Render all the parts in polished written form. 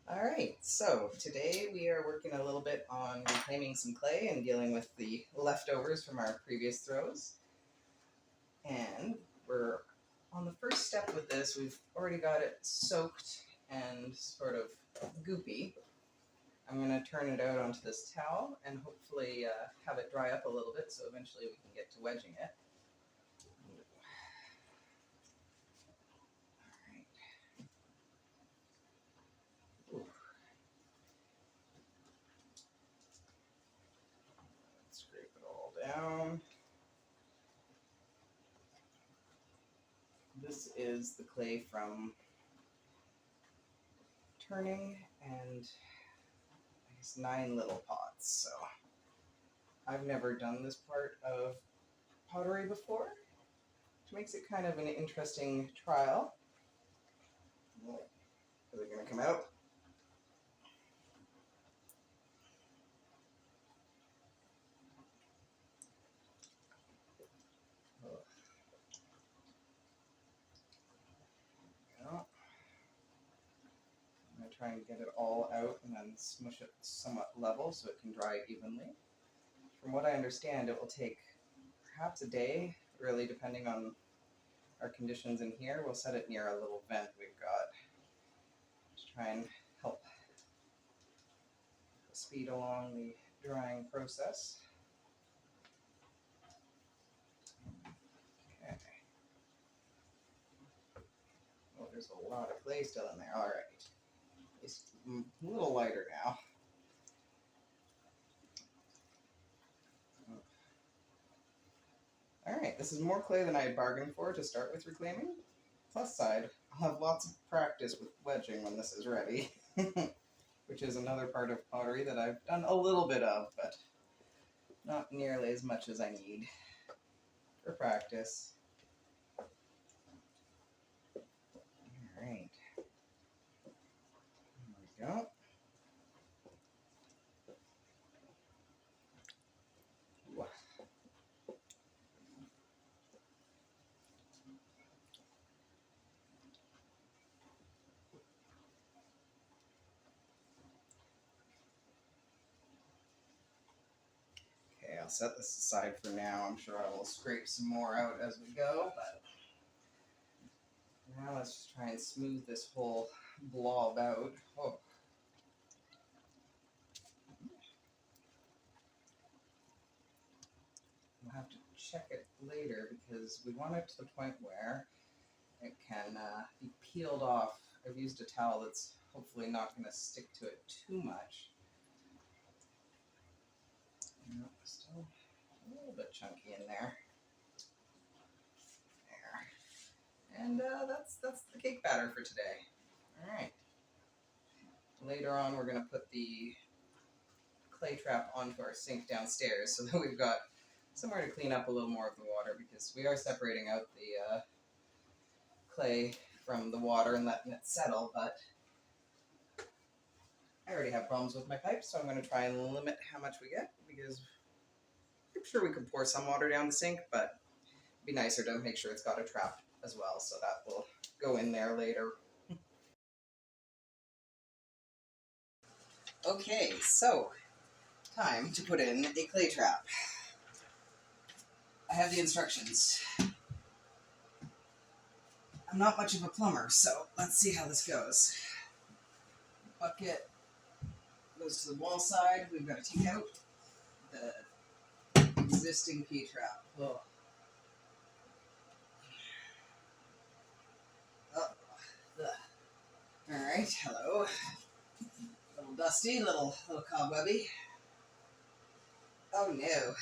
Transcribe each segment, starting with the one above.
Alright, so today we are working a little bit on reclaiming some clay and dealing with the leftovers from our previous throws. And we're on the first step with this. We've already got it soaked and sort of goopy. I'm going to turn it out onto this towel and hopefully have it dry up a little bit so eventually we can get to wedging it. Scrape it all down. This is the clay from turning and I guess 9 little pots. So I've never done this part of pottery before, which makes it kind of an interesting trial. Is it going to come out? I'm going to try and get it all out and then smush it somewhat level so it can dry evenly. From what I understand, it will take perhaps a day, really depending on our conditions in here. We'll set it near a little vent we've got. Just try and help speed along the drying process. Okay. Oh, there's a lot of clay still in there. All right. It's a little lighter now. Alright, this is more clay than I had bargained for to start with reclaiming. Plus side, I'll have lots of practice with wedging when this is ready. Which is another part of pottery that I've done a little bit of, but not nearly as much as I need for practice. Alright. There we go. Okay, I'll set this aside for now. I'm sure I will scrape some more out as we go, but now let's just try and smooth this whole blob out. Oh. We'll have to check it later because we want it to the point where it can be peeled off. I've used a towel that's hopefully not going to stick to it too much. Nope, still a little bit chunky in there. There. And that's the cake batter for today. All right. Later on, we're going to put the clay trap onto our sink downstairs so that we've got somewhere to clean up a little more of the water because we are separating out the clay from the water and letting it settle, but I already have problems with my pipes, so I'm going to try and limit how much we get because I'm sure we could pour some water down the sink, but it'd be nicer to make sure it's got a trap as well, so that will go in there later. Okay, so time to put in a clay trap. I have the instructions. I'm not much of a plumber, so let's see how this goes. Bucket goes to the wall side. We've got to take out the existing P-trap. Oh. Alright, hello. A little dusty, little cobwebby. Oh no.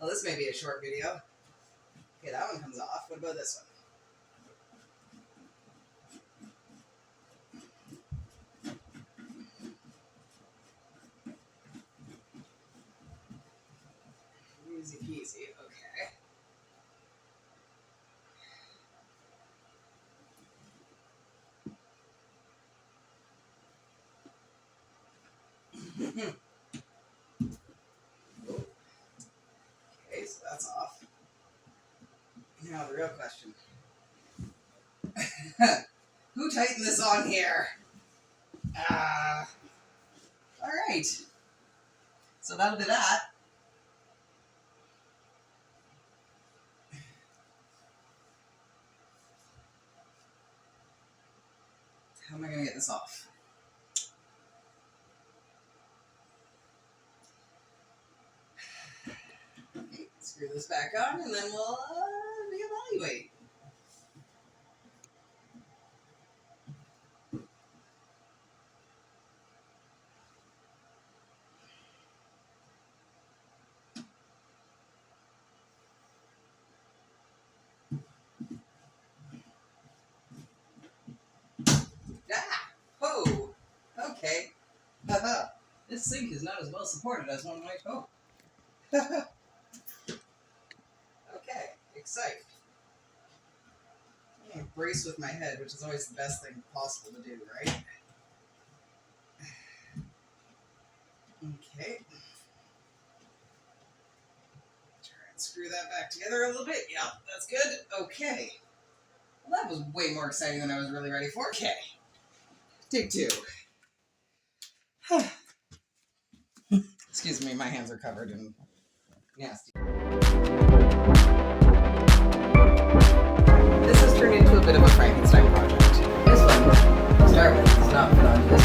Well, this may be a short video. Okay, that one comes off. What about this one? Easy peasy, okay. Okay, so that's off. Now the real question. Who tighten this on here. All right. So that'll be that. How am I going to get this off? Okay, screw this back on and then we'll reevaluate. Oh, okay. This sink is not as well supported as one might hope. Okay, excite. I'm going to brace with my head, which is always the best thing possible to do, right? Okay. Try and screw that back together a little bit. Yeah, that's good. Okay. Well, that was way more exciting than I was really ready for. Okay. Take two. Excuse me, my hands are covered in nasty. This has turned into a bit of a Frankenstein project. This one, to start with, is not fun.